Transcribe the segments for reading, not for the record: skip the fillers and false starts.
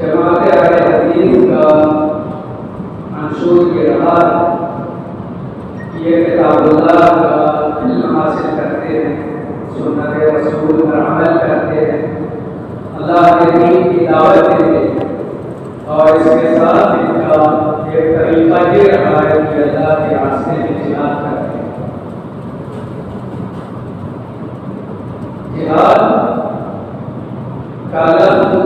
जमात अहले हदीस का मंशूर ये रहा ये किताबुल्लाह का इल्म हासिल करते हैं, सुन्नत रसूल पर अमल करते हैं, अल्लाह के दीन की दावत देते हैं और इसके साथ इनका एक तरीका ये रहा है कि अल्लाह के रास्ते में जिहाद करते हैं। जिहाद का लफ्ज़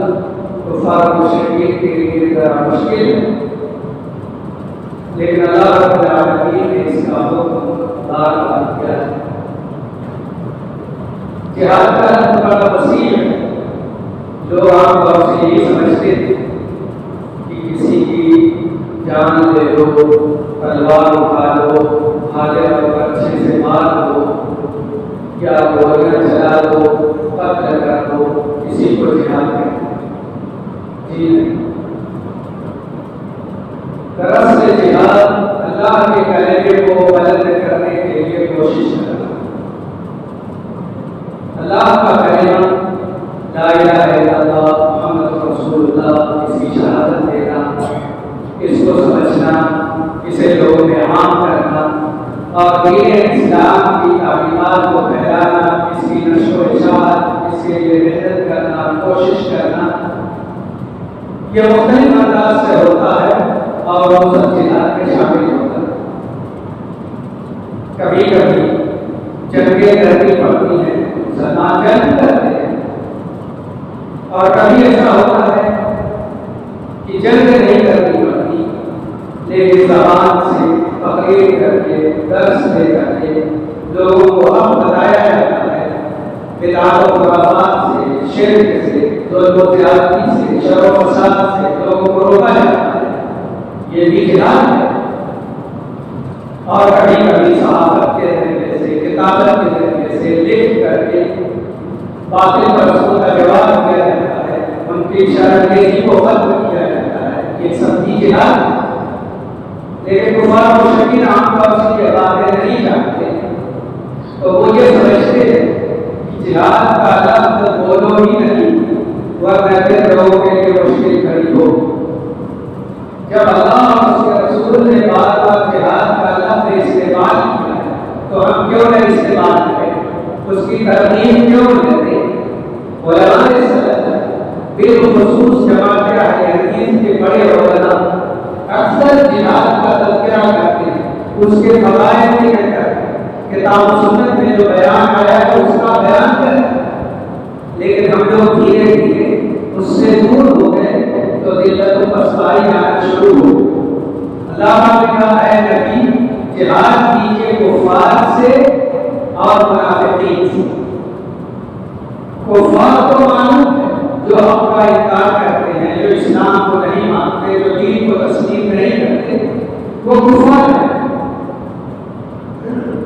कुफार मुशरिकीन के लिए ज़रा मुश्किल है, लेकिन अल्लाह रब्बुल आलमीन ने इसका हुक्म बार-बार किया है। जिहाद का लफ्ज़ बड़ा वसीअ है। लोग आमतौर से यही समझते हैं कि किसी की जान ले लो, तलवार उठा लो, हाले और अच्छे से मार दो या गोलियां चला दो, कत्ल कर दो, किसी को जिहाद कहते हैं। दरअसल जिहाद अल्लाह के कलमे को बुलंद करने के लिए कोशिश करना, अल्लाह का कलमा ला इलाहा इल्लल्लाह मुहम्मद रसूलुल्लाह इसकी शहादत देना, इसको समझना, इसे लोगों में आम करना और दीन इस्लाम की तालीमात को फैलाना, इसकी नशो इशाअत, इसके लिए मेहनत करना, कोशिश करना, ये मुख्तलिफ अंदाज से होता है और वो सब जिहाद में शामिल होता है। कभी कभी जंगें करनी पड़ती हैं, मुसलमान जंग करते हैं, और कभी ऐसा होता है कि जंग नहीं करनी पड़ती, लेकिन ज़बान से तकरीर करके, दर्स दे करके लोगों को हक बताया जाता है, बिदअत और खुराफात से, शिर्क से, जुल्म और ज़्यादती से, शर और फसाद से लोगों को रोका जाता है। ये भी जिहाद है। और कभी कभी सहाबत के तरीके से, किताबत के तरीके से लिख करके बातिल परस्तों का जवाब दिया जाता है, उनकी शर्मंदगी को खत्म किया जाता है। ये सब भी जिहाद है। लेकिन कुफार मुशरिकीन आमतौर से ये बातें नहीं जानते, तो वो ये समझते हैं कि जिहाद का लफ्ज़ बोलो ही नहीं, वरना फिर लोगों के लिए मुश्किल खड़ी हो। जब अल्लाह और उसके रसूल ने बार-बार जिहाद का लफ्ज़ इस्तेमाल किया है, तो हम क्यों नहीं इस्तेमाल करें, उसकी तरजीह क्यों न दें। उलमाए सलफ बिलखुसूस जमात अहले हदीस के बड़े उलमा अक्सर जिहाद का तज़किरा करते हैं, उसके फ़ज़ाइल जिक्र करते हैं, किताब सुन्नत में जो बयान आया है उसका बयान करते हैं। लेकिन हम लोग धीरे धीरे उससे दूर हो गए तो दिल्लत पसपाई आना शुरू हो। अल्लाह ने कहा है नबी जिहाद कीजिए कुफार से और मुनाफिकीन से। कुफार तो मालूम है जो आपका इनकार करते हैं, जो इस्लाम को नहीं मानते, जो दीन को तस्लीम नहीं करते, वो कुफार है।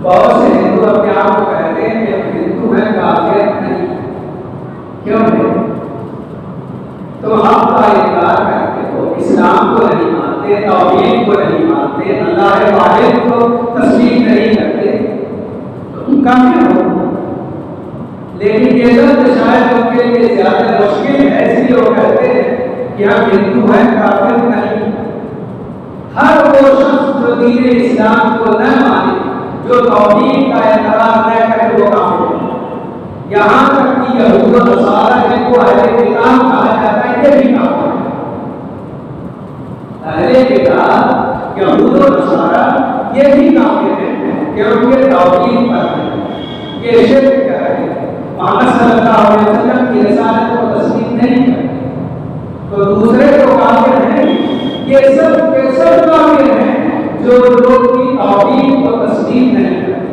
बहुत से हिंदू अपने आप को कहते हैं कि हम हिंदू हैं, काफिर नहीं। क्यों नहीं? तो आपका इनकार करते हो, इस्लाम को नहीं मानते, तौहीद को नहीं मानते, अल्लाह वाहिद को तस्लीम नहीं करते, तो तुम काफिर हो। लेकिन ये लफ्ज़ शायद उनके लिए ज्यादा मुश्किल है, इसलिए वो कहते हैं कि हम हिंदू हैं, काफिर नहीं। हर वो शख्स जो दीन इस्लाम को न माने, जो तौहीद का इकरार न करे, वो काफिर है। यहाँ तक कि यहूद और नसारा जिनको अहले किताब कहा जाता है, ये भी काफिर है। अहले किताब यहूद और नसारा ये भी काफिर हैं, क्योंकि ये तौहीद पर है, ये शिर्क कर रहे हैं, मोहम्मद सल्लल्लाहु अलैहि वसल्लम की रिसालत को तस्लीम नहीं करते। तो दूसरे तो काफिर हैं, ये सब के सब काफिर हैं जो लोग की तौहीद को तस्लीम नहीं करते।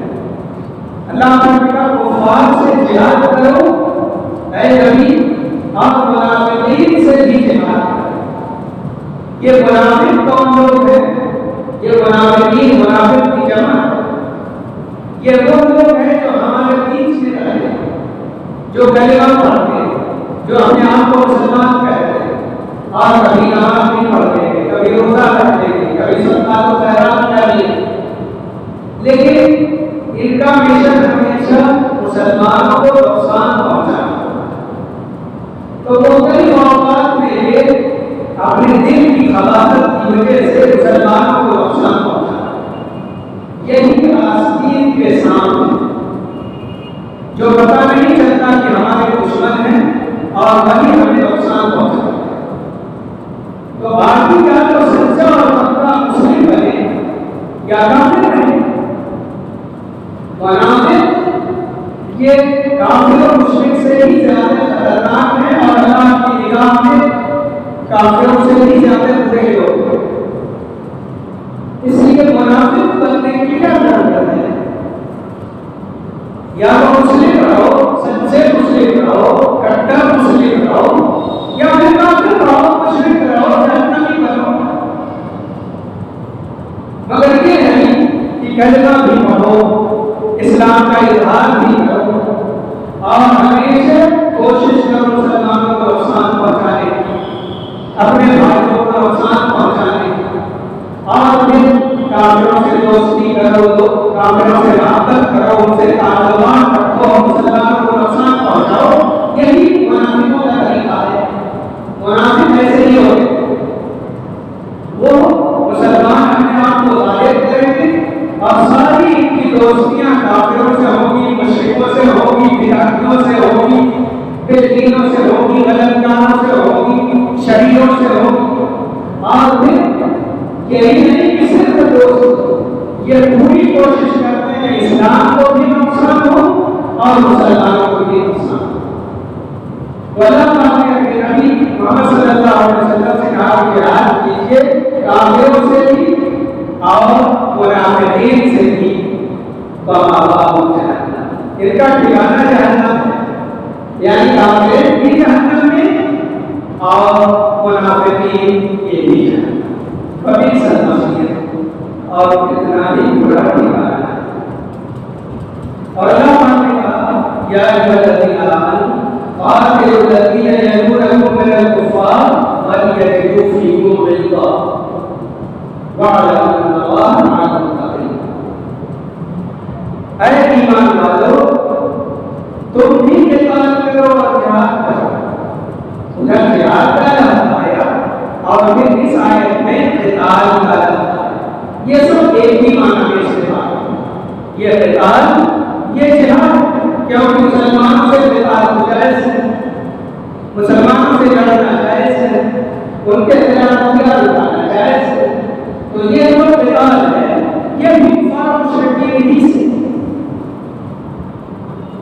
अल्लाह ने कहा कुफार से जिहाद करो, ऐ नबी, और मुनाफिकीन से भी जिहाद करो। ये मुनाफिक कौन लोग हैं? ये मुनाफिकीन, मुनाफिक की जमा, ये वो लोग हैं जो हमारे बीच में रहते हैं, जो कलिमा पढ़ते हैं, जो अपने आप को मुसलमान कहते हैं और कभी नमाज नहीं पढ़ते हैं, कभी रोजा रखते हैं, कभी सत्ता को सहराम कर लेते, लेकिन इनका मिशन हमेशा मुसलमानों को नुकसान पहुंचाना। तो वो कई औकात में ये अपने दिल की खबासत की वजह से मुसलमानों को नुकसान पहुंचाना, यही आस्तीन के सामने जो पता नहीं चलता कि हमारे दुश्मन हैं और वही हमें नुकसान पहुंचाता है। तो बाकी क्या तो सच्चा और पक्का मुस्लिम बने या काफिर बने, मुनाफिक ये काफिर और मुश्रिक से ही ज्यादा खतरनाक है और अल्लाह की निगाह में काफिरों से ही ज्यादा बुरे लोग हैं। इसलिए मुनाफिक बनने की क्या जरूरत है? या तो मुस्लिम रहो, सच्चे मुस्लिम रहो, कट्टर मुस्लिम रहो, या फिर काफिर रहो, मुश्रिक रहो, जहन्नमी बनो। मगर ये नहीं कि कलिमा भी पढ़ो, इस्लाम का इजहार भी करो और हमेशा कोशिश करो मुसलमानों को नुकसान पहुंचाने की, अपने भाइयों को नुकसान पहुंचाने की, और फिर काफिरों से दोस्ती करो, काफिरों से मोहब्बत करो, उनसे ताल्लुकात रखो, मुसलमानों को नुकसान पहुंचाओ। यही मुनाफिकों का तरीका है। मुनाफिक ऐसे ही होते, वो मुसलमान अपने आप को जाहिर करेंगे और सारी इनकी दोस्तियां काफिरों से होगी, मुश्रिकों से होगी, बिदअतियों से होगी, बेदीनों से होगी, गलतकारों से होगी, शरीरों से होगी। और फिर यही नहीं कि सिर्फ दोस्त, ये पूरी कोशिश करते हैं इस्लाम को भी नुकसान हो और मुसलमानों को भी नुकसान हो। नबी मोहम्मद सल्लल्लाहु अलैहि वसल्लम से कहा कि जिहाद कीजिए काफिरों से भी और मुनाफिकीन से भी, इनका ठिकाना जहन्नम है, यानी काफिर भी जहन्नम में और मुनाफिकीन ये भी जहन्नम। कभी सन्नत और कितना ही बुरा ठिकाना। और अल्लाह ने कहा या अय्युहल्लज़ीना आमनू क़ातिलुल लज़ीना यलूनकुम मिनल कुफ़्फ़ार वलयजिदू फ़ीकुम ग़िल्ज़ा वअलमू अन्नल्लाहा मअल मुत्तक़ीन। ऐ ईमान वालों, तुम भी क़िताल करो और जिहाद करो। उधर जिहाद का लफ्ज़ आया और फिर इस आयत में क़िताल का लफ्ज़ आया। ये सब एक ही माना में इस्तेमाल है। ये क़िताल, ये जिहाद, क्योंकि मुसलमानों से क़िताल जायज़ है, मुसलमानों से लड़ना जायज़ है, उनके खिलाफ हथियार उठाना जायज़ है। तो ये जो क़िताल है ये भी कुफ़ार मुशरिकीन ही से।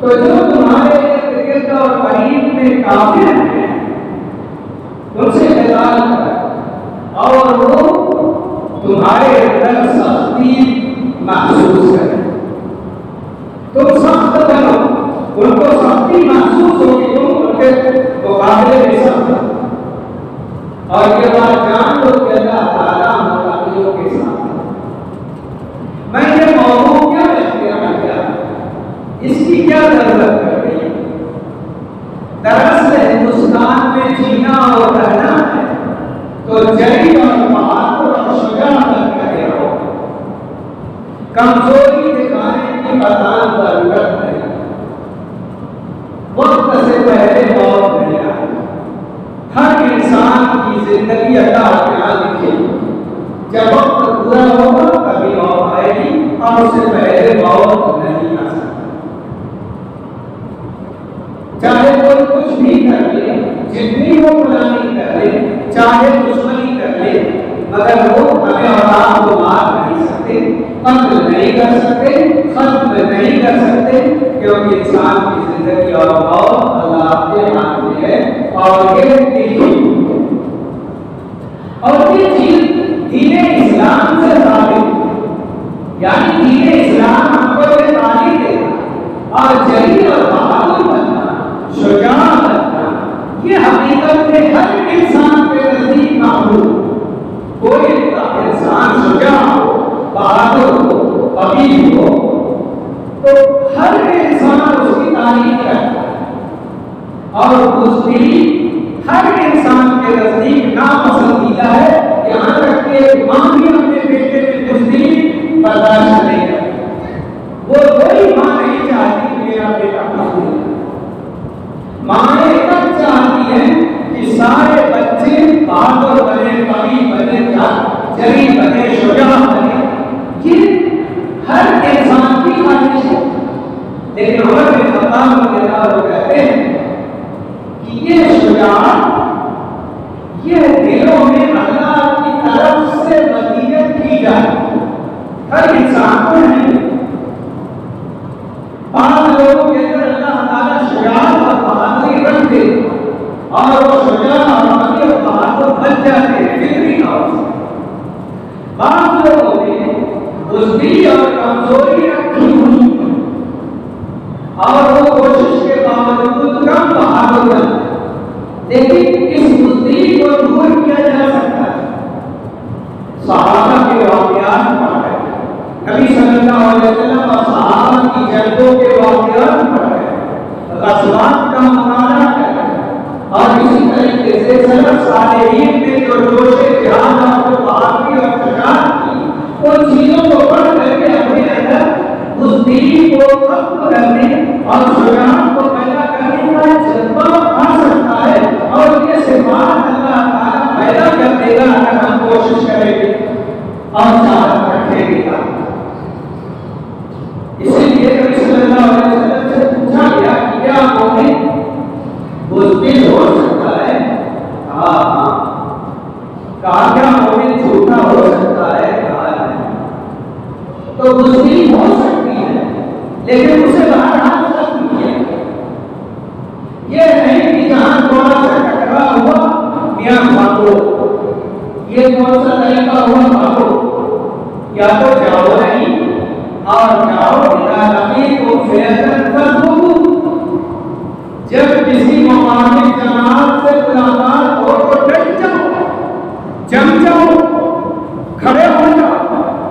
तो जो तुम्हारे इर्द और करीब में काफिर हैं उनसे क़िताल करो और वो तुम्हारे अंदर सख्ती महसूस करें। तुम सख्त बनो, उनको सख्ती महसूस होगी, तुम उनके मुकाबले में सख्त हो। और ये बात जान लो कि अल्लाह ताला मुत्तक़ियों के साथ है। मैंने मौजू क्या इख्तियार किया, इसकी क्या जरूरत पड़ गई? दरअसल हिंदुस्तान में जीना और रहना है तो जरी और बहादुर और शुजाअत करके रहो। कमजोरी दिखाने की बतान जरूरत नहीं। वक्त से पहले मौत नहीं आई। हर इंसान की जिंदगी अल्लाह के यहाँ लिखी। जब वक्त पूरा होगा तभी मौत आएगी और उससे पहले मौत नहीं आ सकती। चाहे कोई कुछ भी कर ले, जितनी वो गुलामी कर ले, चाहे दुश्मनी कर ले, मगर वो हमें और आपको मार नहीं सकते, कत्ल नहीं कर सकते, खत्म नहीं कर सकते, क्योंकि इंसान की जिंदगी और मौत अल्लाह के हाथ में है और ये लिखी। और ये चीज दीन इस्लाम से साबित, यानी दीन इस्लाम हमको ये तालीम देता और जरी और बहादुर बनना, शुजाअत बनना, ये हकीकत में हर इंसान के नजदीक मामूल। बुज़दिल हो तो हर इंसान उसकी तारीफ करता है, और बुज़दिल हर इंसान के नजदीक नापसंदीदा है। यहाँ तक कि माँ भी अपने बेटे में बुज़दिल बर्दाश्त नहीं करती। वो कोई माँ नहीं चाहती कि मेरा बेटा बुज़दिल। माँ तब चाहती है कि सारे बच्चे बहादुर बने, कवि बने, जरी बने, शुजा बने। ये हर इंसान की ख्वाहिश है। लेकिन उमर बिन खत्ताब रज़ियल्लाहु अन्हु कहते हैं कि ये शुजाअत, ये दिलों में अल्लाह की तरफ से वसीयत की जाए, हर इंसान को नहीं। पांच लोगों के अंदर अल्लाह ताला शुजाअत और बहादुरी रख दे और वो शुजा और बहादुर बन जाते हैं फिक्री तौर से। पांच लोगों में बुज़दिल और कमजोरी रखी हुई और वो कोशिश के बावजूद कम बहादुर बन, लेकिन इस बुज़दिल को दूर किया जा सकता है। सहाबा के वाक़यात पढ़ रहे, नबी सल्लल्लाहु अलैहि वसल्लम और सहाबा की जंगों के वाक़यात पढ़ रहे, ग़ज़वात का मुताला कर रहे, और इसी तरीके से सलफ सालेहीन में जो जोशे जिहाद और बहादुरी और शुजाअत की, उन चीजों को पढ़ करके अपने अंदर बुज़दिल को खत्म करने और शुजाअत को पैदा करने का जज्बा आ सकता है। और ये सिफात अल्लाह ताला पैदा कर देगा अगर हम कोशिश करेंगे और चाहत रखेंगे। इसीलिए नबी सल्लल्लाहु अलैहि वसल्लम से पूछा गया कि क्या मोमिन बुज़दिल हो सकता है? कहा क्या मोमिन झूठा हो सकता है? कहा नहीं। तो बुज़दिल हो सकती है, लेकिन उसे बहरहाल खत्म किया। ये नहीं कि जहां थोड़ा सा टकरा हुआ मियां भागो, ये कौन सा तरीका हुआ भागो? या तो जाओ नहीं और जाओ बिना नबी को फिरतन फतहू। जब किसी मुखालिफ जमात से मुलाकात हो तो डट जाओ, जम जाओ, खड़े हो जाओ।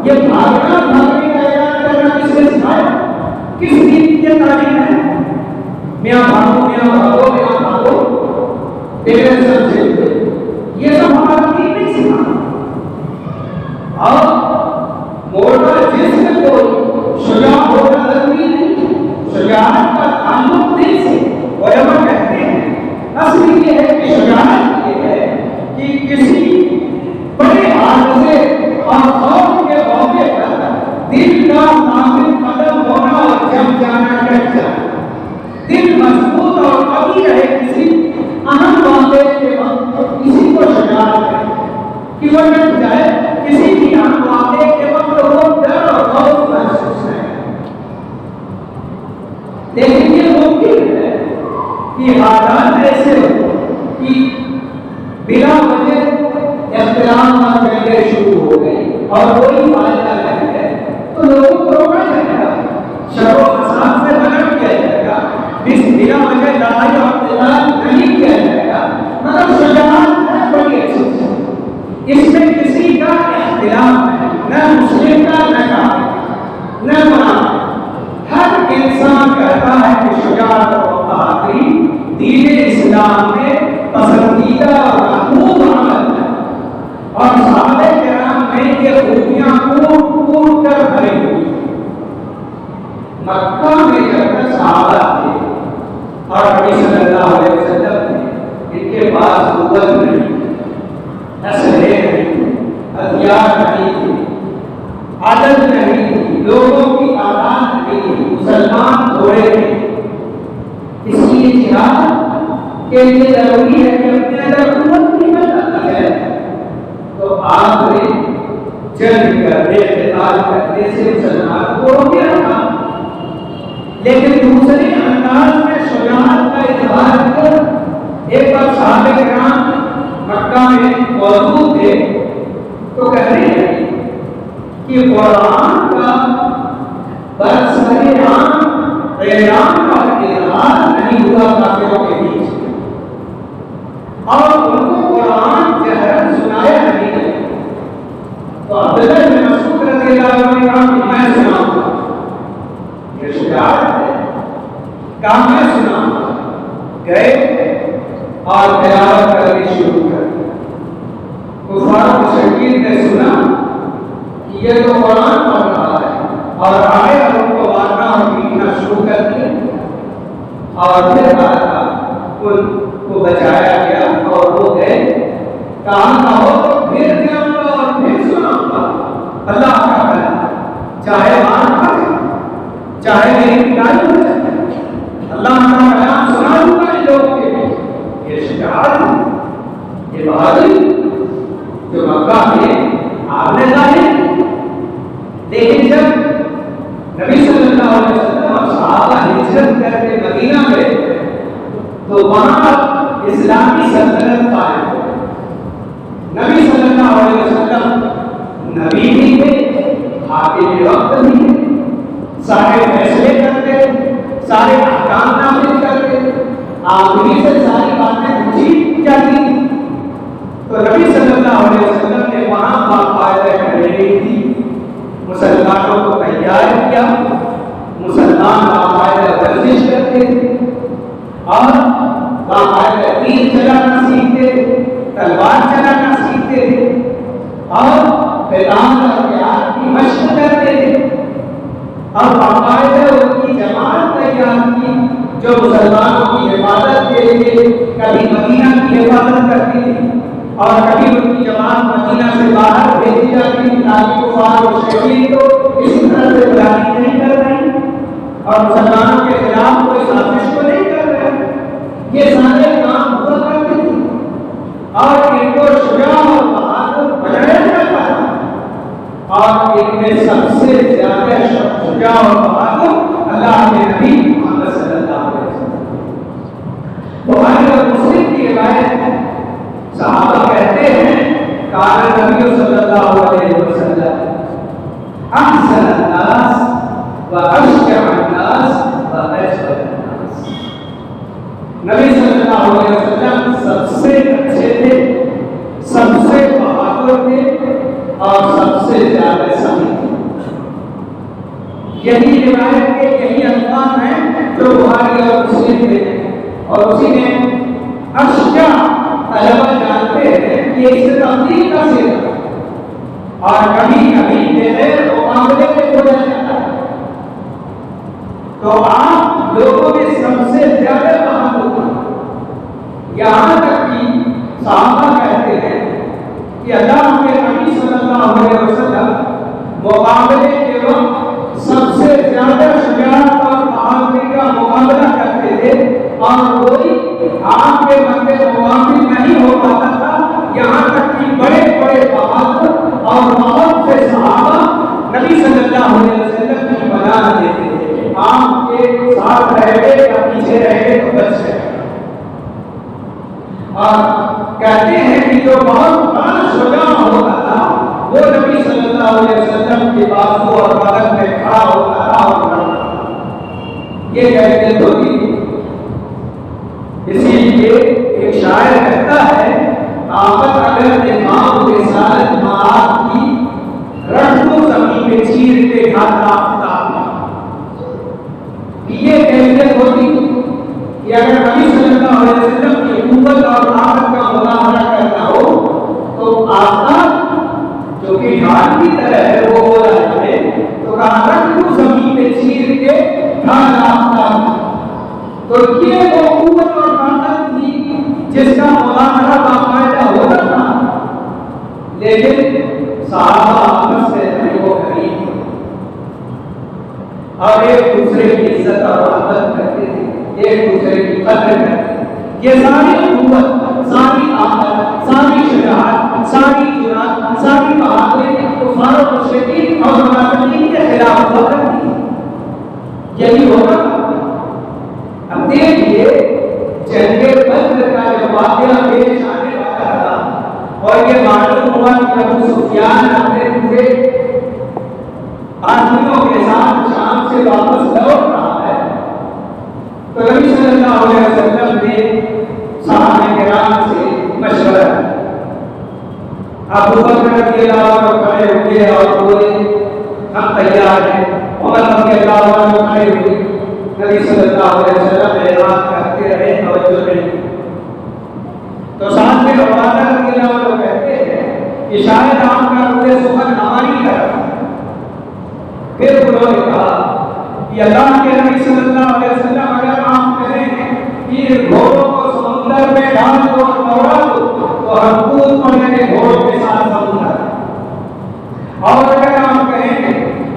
ये भागना भागने का ऐलान करना किसने सिखाया? किस दीन की तालीम है? मियां भागो, मियां भागो, मियां भागो, तेरे समझे ये सब हमारा दीन नहीं सिखाता। और मोटा जिस्म को शुजा होना जरूरी नहीं, शुजाअत का ताल्लुक दिल से। उलमा कहते हैं असली ये है कि शुजाअत ये है कि किसी बड़े हादसे और खौफ के मौके पर दिल का साबित कदम होना और जम जाना, डट जाना। दिल मजबूत और कवी रहे किसी अहम वाक़े के वक्त, इसी को शुजाअत है कि वो डट जाए किसी भी अहम वाक़े के वक्त, वो डर और खौफ महसूस है। लेकिन ये मुमकिन है कि हालात ऐसे हो कि बिना वजह इख्तिलाफ और जंगें शुरू हो गई और कोई फायदा नहीं है, तो लोगों को रोका जाएगा, शर्रो फसाद से मना किया जाएगा, बिना वजह लड़ाई और इख्तिलाफ नहीं किया जाएगा। मतलब शुजाअत है बड़ी अच्छी चीज़, इसमें किसी का इख्तिलाफ नहीं, न मुस्लिम का, न काफिर, न मुनाफिक। हर इंसान कहता है कि शुजाअत और बहादुरी दीन इस्लाम में पसंदीदा और महबूब अमल है, और सहाबा किराम में ये खूबियां कूट कर भरी हुई। मक्का में जब तक सहाबा थे और नबी सल्लल्लाहु अलैहि वसल्लम थे, इनके पास कुव्वत नहीं थी, असलहे नहीं थे, हथियार नहीं थे, आदत नहीं थी, लोगों की तादाद नहीं थी, मुसलमान थोड़े थे। इसलिए जिहाद के लिए जरूरी है कि अपने अंदर कुव्वत निकल जाती है। तो आपने जंग करने, क़िताल करने से मुसलमान को रोके रखा, लेकिन दूसरे अंदाज में शुजाअत का इजहार कर। एक बार सहाबा किराम मक्का में मौजूद थे तो कह रहे हैं कि कुरान का बरसरे-आम ऐलान का इजहार नहीं हुआ काफिरों के बीच, और उनको कुरान जहरन सुनाया नहीं गया। तो अब्दुल्लाह बिन मसऊद रज़ियल्लाहु अन्हु ने कहा कि मैं सुनाऊंगा। कहा मैं सुना, गए और तिलावत करनी शुरू कर दी। कुफार मुशरिकीन ने सुना कि ये तो कुरान पढ़ रहा है और आए और उनको मारना और पीटना शुरू कर दिया। और फिर उनको बचाया गया और वो गए, कहा हो तो फिर जाऊंगा और फिर सुनाऊंगा अल्लाह का कलाम, चाहे मार खाए, चाहे मेरी पिटाई हो जाए, अल्लाह का कलाम सुना दूंगा इन लोगों के बीच। ये शुजाअत, ये बहादुरी जो मक्का में आपने जाने। लेकिन जब नबी सल्लल्लाहु अलैहि वसल्लम और सहाबा हिजरत करके मदीना गए तो वहां इस्लामी सल्तनत कायम हो। नबी सल्लल्लाहु अलैहि वसल्लम नबी भी थे, हाकिम वक्त भी थे, सारे फैसले करते, सारे अहकाम नाफिज करते, आखिरी से सारी बातें पूछी जाती। तो नबी सल्लल्लाहु अलैहि वसल्लम ने वहां बाकायदा ट्रेनिंग दी, मुसलमानों को तैयार किया, मुसलमान बाकायदा वर्जिश करते और बाकायदा तीर चलाना सीखते, तलवार चलाना सीखते थे और फिलहाल प्यार की मशक करते थे और बाकायदा उनकी जमात तैयार की जो मुसलमानों की हिफाजत के लिए कभी मदीना की हिफाजत करती थी और कभी उनकी जमात मदीना से बाहर भेजी जाती थी ताकि कुफार और मुशरिकीन को इसी तरह से बुराई नहीं कर रही और मुसलमानों के खिलाफ कोई साजिश को नहीं कर रहे। ये सारे काम हुआ करते थे और इनको शुजा और बहादुर बनाया जाता था और इनमें सबसे ज्यादा शुजा और बहादुर अल्लाह के नबी मोहम्मद सल्लल्लाहु अलैहि वसल्लम। बुखारी और मुस्लिम की रिवायत है, सहाबा कहते हैं कान नबी सल्लल्लाहु अलैहि वसल्लम अहसन अन्नास व अशजा अन्नास व अजवद अन्नास। नबी सल्लल्लाहु अलैहि वसल्लम सबसे अच्छे थे, सबसे बहादुर थे और सबसे ज्यादा सही थे। यही रिवायत के यही अल्फाज हैं जो बुखारी और मुस्लिम में, और उसी में अशजा तलबा जानते हैं कि इससे तब्दील का सिर और कभी कभी बगैर मुकाबले में हो जाता है। तो आप लोगों में सबसे ज्यादा बहादुर, यहाँ तक कि सहाबा कहते हैं कि अल्लाह के नबी सल्लल्लाहु अलैहि वसल्लम मुकाबले के वक्त सबसे ज्यादा शुजाअत और बहादुरी का मुकाबला करते थे और कोई आपके मध्य मुकाबिल नहीं हो पाता था। यहाँ तक कि बड़े बड़े बहादुर और बहुत से सहाबा नबी सल्लल्लाहु अलैहि वसल्लम की बयान देते थे, आपके साथ रहे या पीछे रहे तो बच गए। और कहते हैं कि जो बहुत बड़ा शुजा होता था वो नबी सल्लल्लाहु अलैहि वसल्लम के बाजू और बगल में खड़ा होता था और ये कहते होती। इसीलिए एक शायर कहता है, ताकत अगर इमाम रिसालत मात की रख दो जमीन पे चीर के घाटा ये कहते होती कि अगर नबी सल्लल्लाहु अलैहि वसल्लम की कुव्वत और ताकत का मुकाबला करना हो तो आसमान जो कि ढाल की तरह है वो हो रहा है, तो कहा रख दो जमीन पे चीर के घाटा। तो ये वो कुव्वत और ताकत थी जिसका मुकाबला बाकायदा होता था, लेकिन सहाबा आपस में नहीं वो करीब और एक दूसरे की इज्जत और आदत करते थे, एक दूसरे की कदर करते थे। ये सारी कुव्वत, सारी आदत, सारी शुजाअत, सारी जुरात, सारी बहादुरी कुफार और मुशरिकीन और मुनाफिकीन के खिलाफ हुआ करती थी। यही होगा। अब देखिए जंगे बद्र का जब वाक़या पेश आने वाला था और ये मालूम हुआ कि अबू सुफियान अपने पूरे आदमियों के साथ शाम से वापस लौट रहा है, तो नबी सल्लल्लाहु अलैहि वसल्लम ने सहाबा किराम से मशवरा किया। अबू बकर रज़ियल्लाहु अन्हु खड़े हुए और बोले हम तैयार हैं। उमर रज़ियल्लाहु अन्हु खड़े हुए, नबी सल्लल्लाहु अलैहि वसल्लम ऐलान करते रहे, तवज्जो नहीं। तो साथ में उबादा रज़ियल्लाहु अन्हु कहते हैं कि शायद आपका रूह सुखन हमारी तरफ। फिर उन्होंने कहा कि अल्लाह के नबी सल्लल्लाहु अलैहि वसल्लम, अगर आप कहें कि घोड़ों को समुद्र में डाल दो और दौड़ा दो, तो हम कूद पड़ेंगे घोड़ों के साथ समुद्र। और अगर आप कहें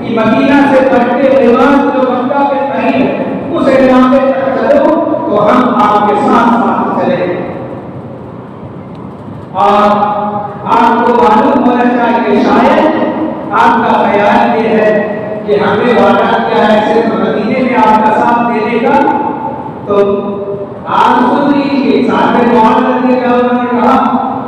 कि मदीना से बढ़ते लिबास जो मक्का के करीब है उस इलाके तक चलो, तो हम आपके साथ साथ चलेंगे। और आपको मालूम होना चाहिए, शायद आपका ख्याल ये है कि हमने वादा किया है सिर्फ मदीने में आपका साथ देने का। तो आप सुन लीजिए, साथ में ने कहा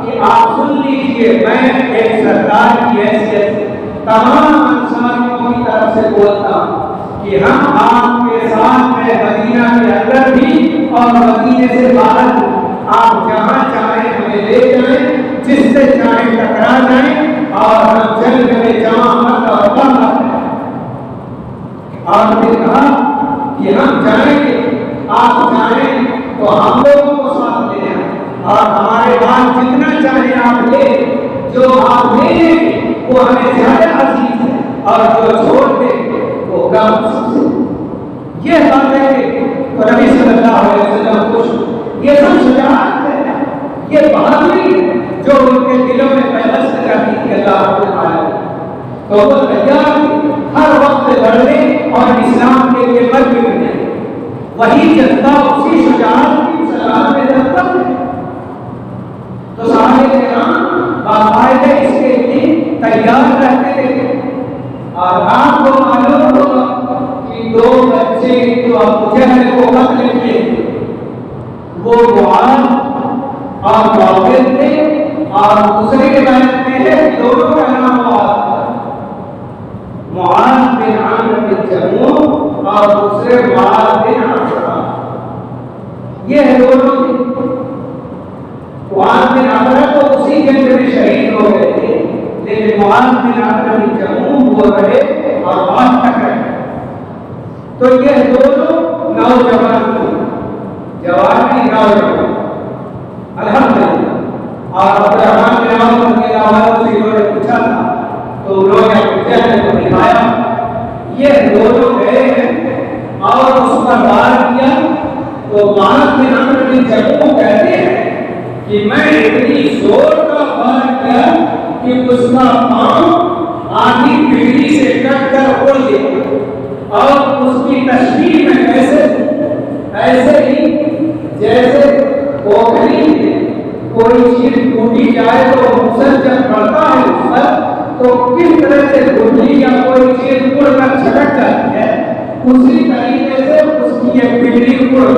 कि आप सुन लीजिए, मैं एक सरदार की हैसियत से तमाम अंसारियों की तरफ से बोलता हूँ कि हम आपके साथ में मदीना के अंदर भी और मदीने से बाहर, आप जहाँ चाहे हमें ले जाएं, जिससे चाहे टकरा जाएं, और हम जंग में जमा मत और बम मत। आपने कहा कि हम जाएंगे, आप जाएं तो हम लोगों को साथ ले जाएं, और हमारे पास जितना चाहे आप ले, जो आप ले लेंगे वो हमें ज्यादा अजीज है, और जो छोड़ देंगे वो कम। ये बात है तो नबी सल्लल्लाहु अलैहि वसल्लम खुश। ये सब शुजाअत है, ये बहादुरी है जो उनके दिलों में पैबस्त करती थी अल्लाह रब्बुल आलमीन। तो वो तैयार थे हर वक्त लड़ने और इस्लाम के लिए मर मिटने। वही जज्बा, उसी शुजाअत की सलाह में जज्बा है। तो साहबे किराम बाकायदे इसके लिए तैयार रहते थे। और आपको मालूम होगा कि दो बच्चे जो अबू जहल को कत्ल किए वो मुआद और मुआविद थे, और दूसरे के बारे में है दोनों का नाम मुआद बिन अम्र बिन जमूह और दूसरे मुआद बिन अशरा। ये दोनों मुआद बिन अशरा तो उसी जंग में शहीद हो गए थे, लेकिन मुआद बिन अम्र बिन जमूह वो रहे और मौत तक रहे। तो ये दोनों नौजवान थे, जवानी नौजवान अल्हम्दुलिल्लाह। और अब्दुर्रहमान बिन औफ रज़ियल्लाहु अन्हु से इन्होंने पूछा था, तो उन्होंने अबू जहल को दिखाया। ये दोनों गए हैं और उस पर वार किया। तो मुआद बिन अम्र बिन जमूह कहते हैं कि मैं इतनी जोर का वार किया कि उसका पांव आधी बिजली से कट कर उड़ गया, और उसकी तशबीह में ऐसे ही जैसे पोखरी में कोई चीज टूटी जाए तो मूसल जब पड़ता है उस पर, तो किस तरह से गुठली या कोई चीज उड़कर छटक जाती है, उसी तरीके से उसकी एक बिजली उड़।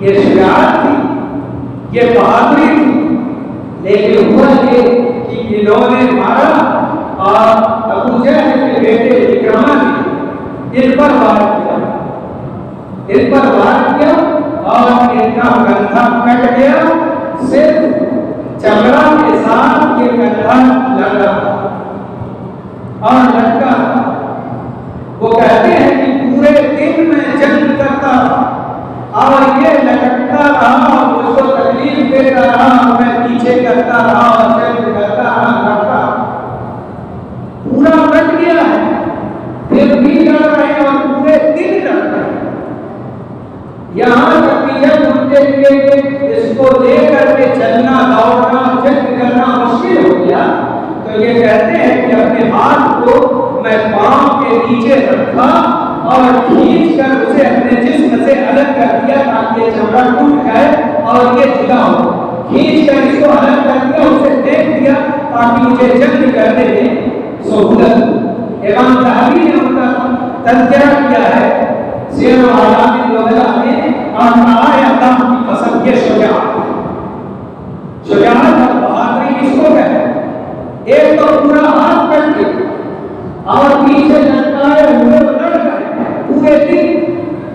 ये शुजाअत थी, ये बहादुरी थी। लेकिन हुआ ये कि इन्होंने मारा और अबू जहल के बेटे इकरामा ने इन पर वार किया, और इनका कंधा कट गया। सिर्फ चमड़ा के साथ ये कंधा लगा और लटका। वो कहते हैं कि पूरे दिन में जंग करता रहा और ये लटकता रहा, मुझको तकलीफ देता रहा, मैं पीछे करता रहा और जंग करता रहा। पूरा कट गया है, फिर भी लड़ रहे और पूरे दिन लड़ रहे। यहाँ तक कि जब उनके लिए इसको लेकर के चलना, दौड़ना, जंग करना मुश्किल हो गया, तो ये कहते हैं कि अपने हाथ को मैं पांव के नीचे रखा और खींच कर उसे अपने जिस्म से अलग कर दिया ताकि ये चमड़ा टूट जाए और ये जुदा हो। खींच कर इसको अलग कर दिया, उसे फेंक दिया ताकि मुझे जंग करने में सहूलत। इमाम ज़हबी ने उनका तज़किरा किया है सीरत आलाम नुबला में, और कहा है अल्लाह की कसम ये शुजाअत और बहादुरी किसको कहते हैं? एक तो पूरा हाथ कट गया और पीछे लटकाए हुए लड़ गए पूरे दिन,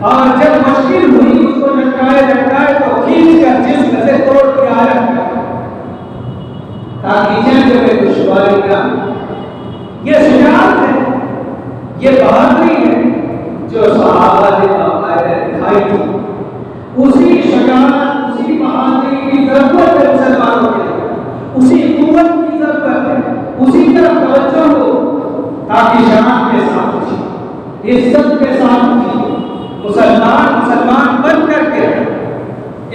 और जब मुश्किल हुई उसको लटकाए तो खींच कर जिस्म से तोड़ के अलग कर ताकि जंग में दुश्वारी ना। ये शुजाअत है, ये बहादुरी है जो सहाबा ने बाकायदा दिखाई थी, उसी शजाअत, उसी बहादुरी की जरूरत है मुसलमानों के लिए, उसी कुव्वत की जरूरत है, उसी तरफ तवज्जो हो ताकि शान के साथ जी, इज्जत के साथ जी, मुसलमान बन करके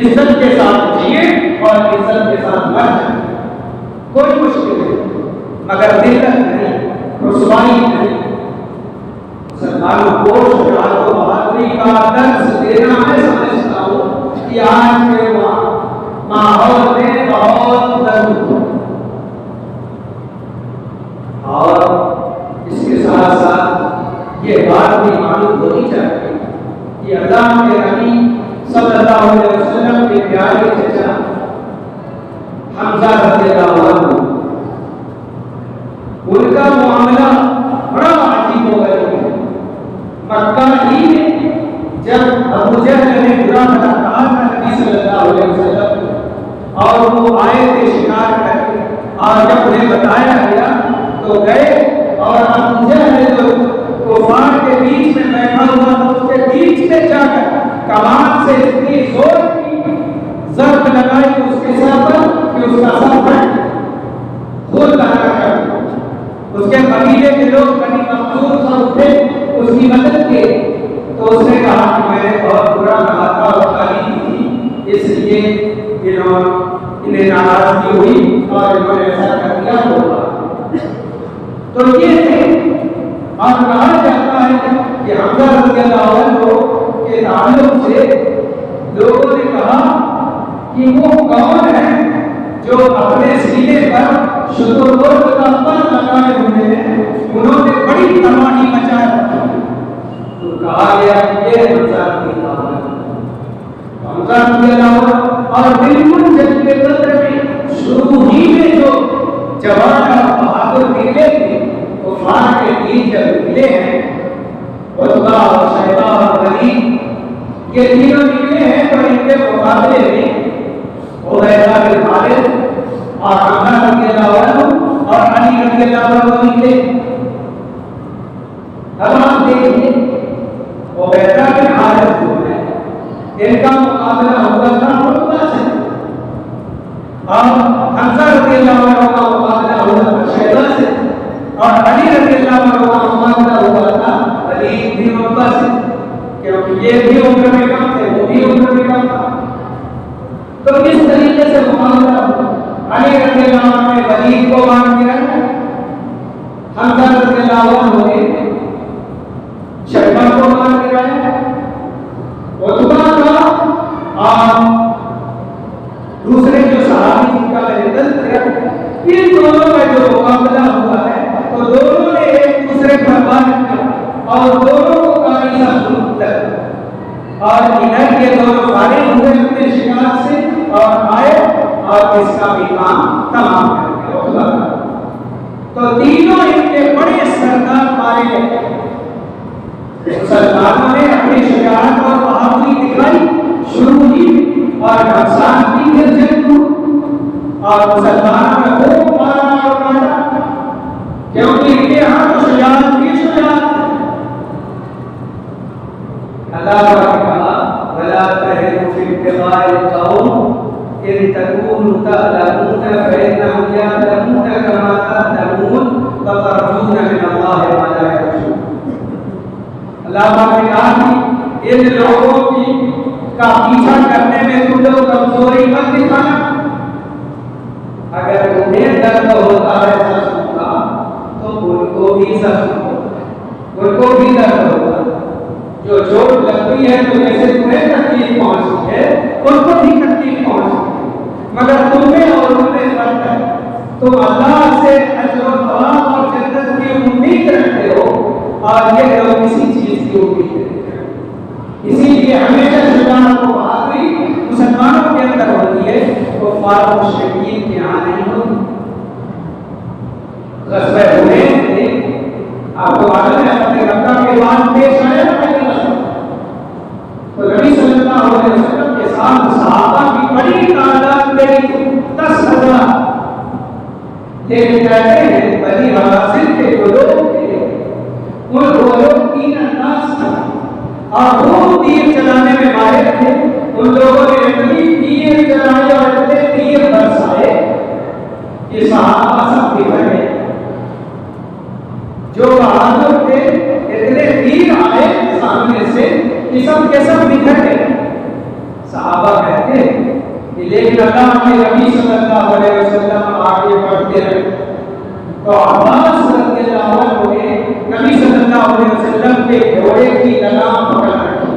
इज्जत के साथ जिए और इज्जत के साथ मर जाए। कोई मुश्किल नहीं, मगर दिक्कत नहीं, रुसवाई नहीं। मुसलमानों को शुजाअत और बहादुरी का दर्स देना मैं समझता हूँ कि आज के माहौल में बहुत जरूरत है। और इसके साथ साथ ये बात भी मालूम होनी चाहिए कि अल्लाह के नबी सल्लल्लाहु अलैहि वसल्लम के प्यारे चचा हमजा रज़ियल्लाहु अन्हु, उनका मामला बड़ा अजीब हो गया। मक्का ही में जब अबू जहल ने बुरा भला कहा था नबी सल्लल्लाहु अलैहि वसल्लम और वो आए थे शिकार करके, और जब उन्हें बताया गया तो गए और अबू जहल जो कुफार के बीच में बैठा हुआ था उसके बीच में जाकर कमान से इतनी जोर की जर्ब लगाई उसके सर पर कि उसका सर फट खुद लगा कर उसके कबीले के लोग बनी मखजूम सब उठे उसकी मदद के। तो उसने कहा कि मैंने बहुत बुरा कहा था और गाली दी थी, इसलिए इन्हें नाराजगी हुई और इन्होंने ऐसा कर दिया होगा। तो ये थे। और कहा जाता है कि हमजा रज़ियल्लाहु अन्हु के ताल्लुक से लोगों ने कहा कि वो कौन है जो अपने सीने पर शुतुरमुर्ग का पर लगाए हुए हैं, उन्होंने बड़ी तबाही मचा रखी। तो कहा गया कि ये हमजा रज़ियल्लाहु अन्हु और बिल्कुल जंग बदर में शुरू ही में जो जवान और बहादुर निकले थे, कुफार के बीच जब निकले हैं, उतबा और शैबा और वलीद, ये तीनों निकले हैं, तो इनके मुकाबले में उबैदा बिन खालिद और हमजा रज़ियल्लाहु अन्हु और अली रज़ियल्लाहु अन्हु निकले। अब आप देखिए उबैदा बिन खालिद जो है, इनका मुकाबला हुआ था उतबा से, और हमजा रज़ियल्लाहु अन्हु का मुकाबला हुआ था शैबा से, और अली रज़ियल्लाहु अन्हु का मुकाबला हुआ था वलीद बिन उतबा से, क्योंकि ये भी उम्र में कम थे, वो भी उम्र में कम था। तो किस तरीके से मुकाबला हुआ? अली रज़ियल्लाहु अन्हु ने वलीद को मार दिया, हमजा रज़ियल्लाहु अन्हु ने शैबा को मार दिया, उतबा का और दूसरे जो सहाबी जिनका मैंने जिक्र, इन दोनों का जो मुकाबला हुआ है, तो दोनों ने एक दूसरे पर वार किया और दोनों को काफी सख्त लगा, और इधर के दोनों फारिग हुए अपने शिकार से और आए और इसका भी काम तमाम कर दिया। तो तीनों इनके बड़े सरदार मारे गए। मुसलमानों ने अपनी शिकार और बहादुरी दिखाई शुरू की और घमसान की जंग और मुसलमानों ने खूब मारा और काटा, क्योंकि इनके यहाँ तो शुजाअत की शुजाअत है। अल्लाह ने कहा वला तहनु फी इब्तिगाइल कौम इन तकूनु तअलमून फइन्नहुम यअलमून कमा तअलमून व तर्जून मिन अल्लाह मा ला यरजून। अल्लाह ने कहा कि इन लोगों की का पीछा करने में तुम लोग कमजोरी मत दिखाना। अगर उन्हें दर्द होता है सच का, तो उनको भी सच उनको भी दर्द होता है। जो चोट लगती है तो जैसे तुम्हें तकलीफ पहुंचती है, उनको भी तकलीफ पहुंचती है, मगर तुम्हें और उन्हें फर्क है। तुम अल्लाह से अजर और थवाब और जन्नत की उम्मीद रखते हो और ये लोग किसी चीज की उम्मीद रखते हैं। इसीलिए हमेशा शुजाअत और बहादुरी मुसलमानों के अंदर होती है, कुफार मुशरिकीन के यहाँ नहीं होती। ग़ज़वे हुनैन में आपको मालूम है अपने मक्का के बाद पेश आया पहली ग़ज़वा, तो नबी सल्लल्लाहु अलैहि वसल्लम के साथ सहाबा की बड़ी तादाद गई, 10,000। लेकिन कहते हैं बनी हवासिल के जो लोग थे, उन लोग 3 अंदाज था। और वो तीर चलाने में माहिर थे। उन लोगों ने इतनी तीर चलाई और इतने तीर बरसाए कि सहाबा सब बिखर गए। जो बहादुर थे इतने तीर आए सामने से कि सब के सब बिखर गए। सहाबा कहते कि लेकिन अल्लाह के नबी सल्लल्लाहु अलैहि वसल्लम आगे बढ़ते रहे। तो अब्बास रज़ियल्लाहु अन्हु ने नबी सल्लल्लाहु अलैहि वसल्लम के घोड़े की लगाम पकड़ रखी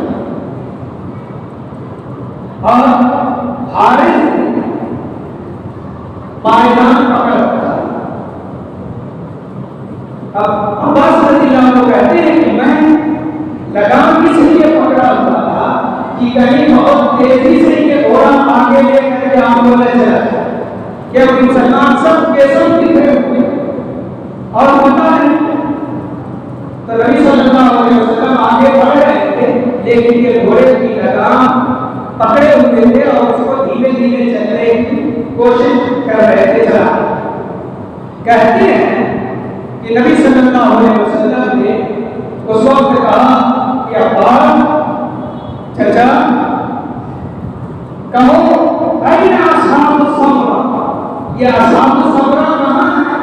और हारिस पायदान पकड़ रखा। अब अब्बास रज़ियल्लाहु अन्हु कहते हैं कि मैं लगाम इसलिए पकड़ा हुआ था कि कहीं बहुत तेजी से ये घोड़ा आगे लेकर के आपको ले चला क्या मुसलमान सब के सब दिखे हुए और पता नहीं। तो नबी सल्लल्लाहु अलैहि वसल्लम आगे बढ़ रहे थे लेकिन ये घोड़े की लगाम पकड़े हुए थे और उसको धीमे धीमे चलने की कोशिश कर रहे थे। चला कहते हैं कि नबी सल्लल्लाहु अलैहि वसल्लम ने उस वक्त कहा कि अब्बास चाचा कहो अरे असहाब समरा, ये असहाब समरा कहाँ है?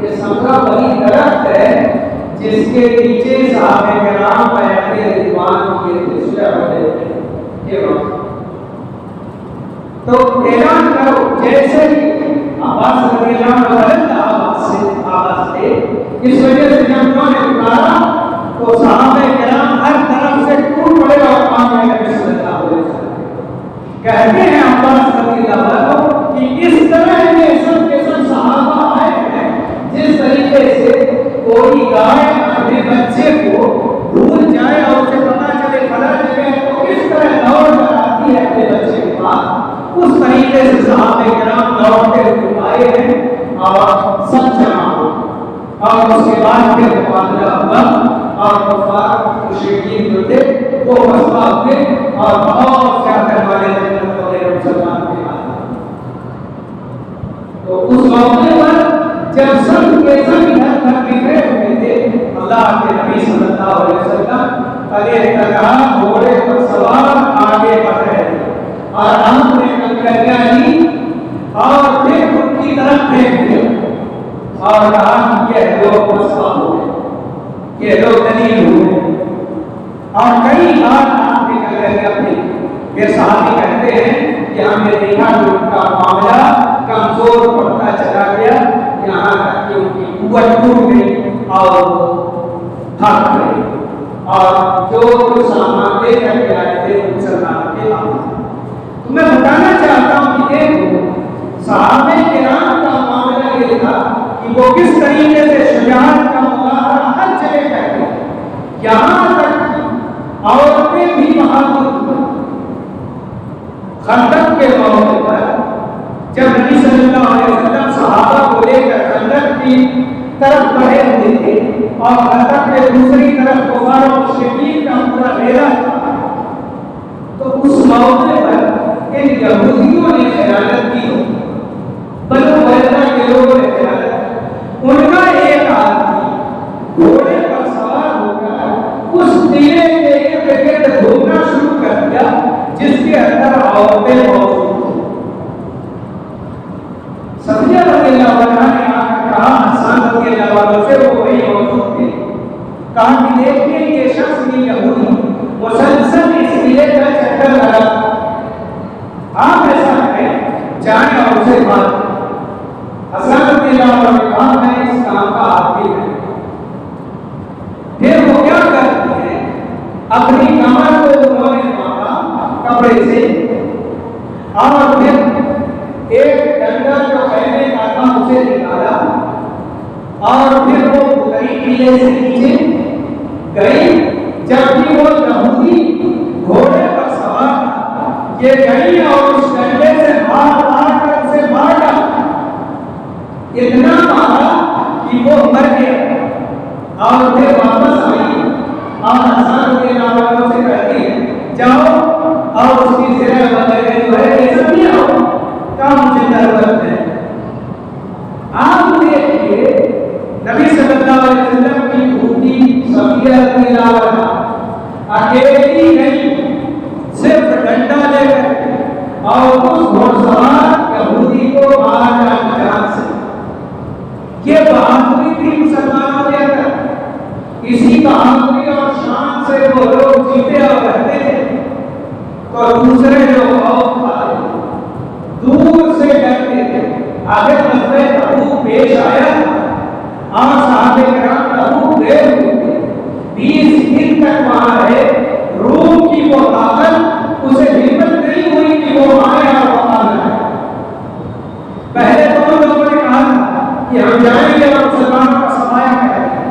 ये समरा वही दरख्त है जिसके नीचे साहबे किराम बैठे रिजवान के तशरीफ रखते थे। तो ऐलान करो जैसे ही अब्बास रज़ियल्लाहु अन्हु बुलंद आवाज से इस वजह से जब उन्होंने पुकारा तो साहबे किराम हर तरफ से टूट पड़े और आगे नबी सल्लल्लाहु अलैहि वसल्लम कहते हैं अब्बास रज़ियल्लाहु अन्हु कि इस तरह के सब के सब सहाबा आए हैं जिस तरीके से कोई गाय अपने बच्चे को भूल जाए और उसे पता चले फला जगह तो किस तरह दौड़ कर आती है अपने बच्चे के पास, उस तरीके से सहाबे किराम दौड़ते हुए आए हैं और सब जमा और उसके बाद फिर मुकाबला हुआ और कुफार मुशरिकीन जो थे वो मसला हुए और बहुत ज्यादा वाले मुसलमान के हाथ। तो उस मौके पर जब सब के सब इधर उधर बिखरे हुए थे अल्लाह के नबी सल्लल्लाहु अलैहि वसल्लम अरे तका घोड़े पर सवार आगे बढ़ रहे थे और हमने कंकरियां ली और फिर उनकी तरफ फेंक दिया और कहा ये लोग मसला हो गए, ये लोग दलील हुए। और कई बार आपने कंकरियां फेंकी। ये सहाबी कहते हैं कि हमने देखा कि उनका मामला कमजोर पड़ता चला गया, यहाँ तक कि उनकी कुव्वत टूट गई और थक गए और जो कुछ सामान लेकर के आए थे मुसलमानों के हाथ। तो मैं बताना चाहता हूँ कि देखो सहाबे किराम का मामला ये था कि वो किस तरीके से शुजाअत का मुजाहरा हर जगह करते हैं, यहाँ तक औरतें भी बहादुर हुई। खंदक के मौके पर जब नबी सल्लल्लाहु अलैहि वसल्लम सहाबा को लेकर खंदक की तरफ बढ़े हुए थे और खंदक के दूसरी तरफ कुफार और मुशरिकीन का पूरा घेरा था, तो उस मौके पर इन यहूदियों ने खयानत की। बनु बैदा के लोगों ने खयानत, उनका एक आदमी घोड़े पर सवार होकर उस टीले के इर्द गिर्द घूमना शुरू कर दिया जिसके अंदर औरतें मौजूद थीं। सफिया रज़ियल्लाहु अन्हा ने आकर कहा हसन रज़ियल्लाहु अन्हु से, वो वही मौजूद थे, कहा कि देखिए ये शख्स ये यहूदी मुसलसल इस टीले का चक्कर लगा, आप ऐसा करें जाएं और उसे मारें। हसन रज़ियल्लाहु अन्हु ने कहा मैं इस काम का आदी हूं। फिर वो क्या करते हैं, अपनी कमर को उन्होंने मारा कपड़े से और फिर एक डंडा जो पहने का था उसे निकाला और फिर वो उतरी टीले से नीचे गई। जबकि वो यहूदी घोड़े पर सवार ये गई और उस डंडे से मार कर उसे मार डाला, इतना मारा कि वो मर गया और फिर वापस आई और हसन रज़ियल्लाहु अन्हु से कहती है जाओ और उसकी ज़िरा वगैरह जो है ये सब लिया हो, काम मुझे जरूरत है। आप देखिए नबी सल्लल्लाहु अलैहि वसल्लम की बेटी सफिया रज़ियल्लाहु अन्हा अकेली नहीं, सिर्फ डंडा लेकर और उस घोड़सवार यहूदी को मारा जान से। ये बहादुरी थी मुसलमानों के अंदर। इसी बहादुरी और शान से वो लोग जीते और रहते थे। तो दूसरे लोग दूर से डरते थे। आगे मसले तबूक पेश आया और साहबे किराम तबूक गए हुए थे। 20 दिन तक वहां रहे। रूम की वो ताकत उसे हिम्मत नहीं हुई कि वो आए और वहां जाए। पहले तो लोगों ने कहा कि हम जाएंगे और मुसलमानों का सफाया करेंगे।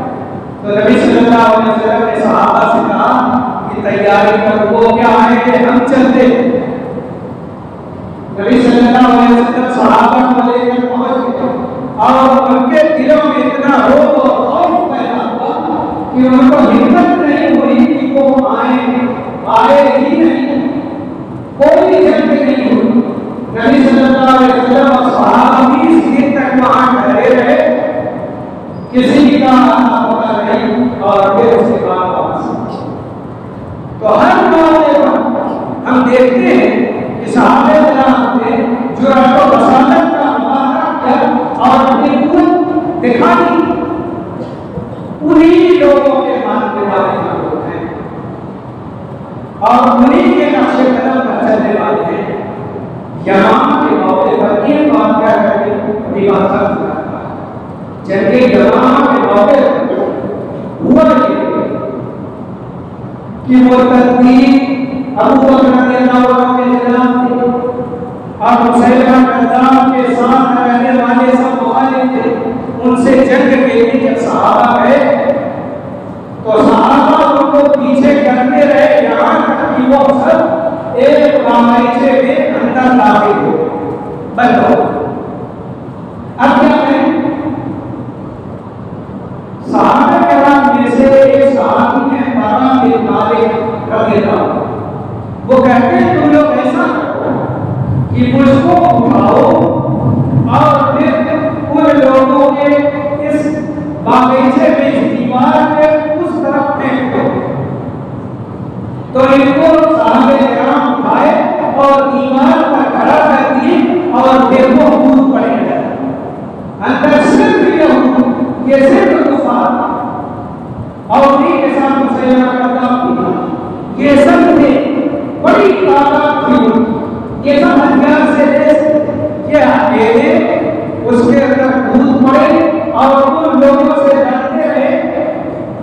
तो नबी सल्लल्लाहु अलैहि वसल्लम ने सहाबा से कहा कि तैयारी कर, वो क्या आएंगे, हम चलते। नबी सल्लल्लाहु अलैहि वसल्लम सहाबा को लेकर पहुंच गए और उनके दिलों में इतना रोब और खौफ पैदा हुआ कि उनको हिम्मत नहीं हुई कि वो आए ही नहीं, कोई जंग नहीं हुई। नबी सल्लल्लाहु अलैहि वसल्लम और सहाबा 20 दिन तक वहां ठहरे रहे, किसी का आना होना नहीं, और फिर उसके बाद वापस। तो हर मौके पर हम देखते हैं कि सहाबे किराम ने जो आपको बसालत का मुआहदा किया और अपनी कुव्वत दिखाई, उन्हीं लोगों के मानने वाले लोग हैं और उन्हीं के नक्शे कदम पर चलने वाले हैं। यमामा के मौके पर एक बात क्या करके अभी बात कर जबकि यमामा के मौके पर हुआ कि वो तस्दीक अबू बकर रज़ियल्लाहु अन्हु के खिलाफ थे और मुसैलमा कज़्ज़ाब के साथ रहने वाले सब मुखालिफ थे। उनसे जंग के लिए जब सहाबा गए तो सहाबा उनको पीछे करते रहे, यहाँ तक कि वो सब एक बागीचे में अंदर दाखिल हो बंद हो। अब क्या करें? सहाबा किराम में से एक सहाबी है बरा बिन मालिक रज़ियल्लाहु अन्हु। वो कहते हैं तुम लोग ऐसा करो कि मुझको उठाओ और फिर उन लोगों के इस बागीचे में इस दीवार के उस तरफ फेंक दो। तो इनको सहाबे किराम उठाए और दीवार पर खड़ा कर दिए और फिर वो कूद पड़े। अंदर सिर्फ ये सिर्फ कुफार और उन्हीं के साथ मुसैलमा कज़्ज़ाब ये सब थे। बड़ी ताकत थी उनकी, ये सब हथियार से ये अकेले उसके अंदर कूद पड़े और उन लोगों से डरते रहे।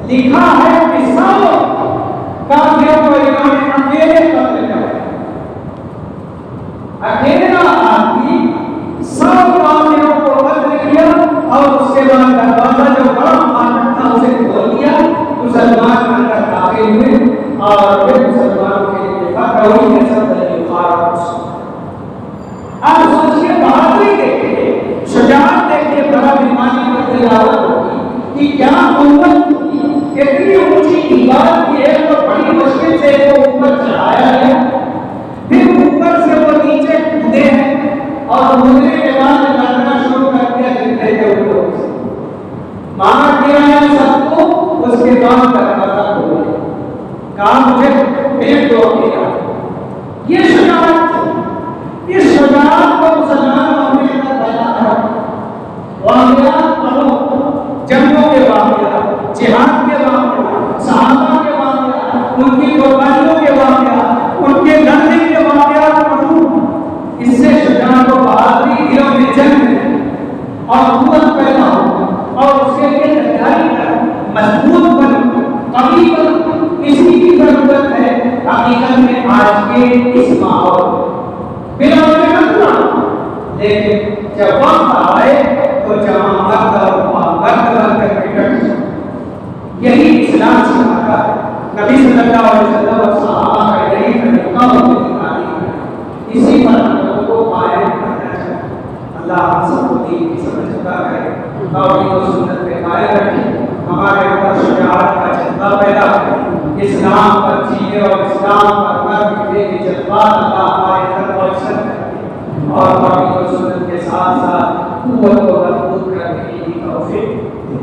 लिखा है कि सब काफिरों को इन्होंने अकेले कर लिया। अकेला आदमी सब काफिरों को कत्ल किया और उसके बाद दरवाजा जो बड़ा फाटक था उसे खोल दिया। मुसलमान अंदर दाखिल हुए और फिर मुसलमानों के लिए फतह हुई। सब अब सोचिए, बहादुरी देखिए, शुजाअत देखिए, बड़ा बीमारी कि क्या कुव्वत इतनी ऊंची दीवार की है तो बड़ी मुश्किल से वो ऊपर चढ़ाया गया। फिर ऊपर से वो नीचे कूदे हैं और कूदने के बाद लड़ना शुरू कर दिया जितने थे उन लोगों से मार दिया है सबको। उसके बाद दरवाजा खोला, कहा मुझे फेंक दो अकेला। ये शुजाअत, इस शुजाअत को मुसलमान अपने अंदर पैदा करा। वाक़ियात पढ़ो, जंगों के वाक़ियात, जिहाद के वाक़ियात, सहाबा के वाक़ियात, उनकी कुर्बानियों के वाक़ियात, उनके लड़ने के वाक़ियात पढ़ो। इससे शुजाअत को बहादुरी दिलों में जंग और कुव्वत पैदा हो और उसके लिए तैयारी कर, मजबूत बन, कभी बन। इसी की जरूरत है हकीकत में आज के इस माहौल बिना लेकिन जब वक्त आए तो जमा मर्द और मर्द बनकर निकट। यही इस्लाम सिखाता है। नबी सल्लल्लाहु अलैहि वसल्लम और सहाबा का यही तरीका है। इसी पर हम लोगों को कायम करना चाहिए। अल्लाह हम सबको दीन की समझ अता करे और इनको सुन्नत पे कायम रखे। हमारे अंदर शुजाअत का जज्बा पैदा करे। इस्लाम पर जीने और इस्लाम पर मर्द के जज्बात अल्लाह हमारे अंदर मौजूद करे और बाकी को सुन्नत के साथ साथ कुव्वत को मजबूत करने की तौफीक दे।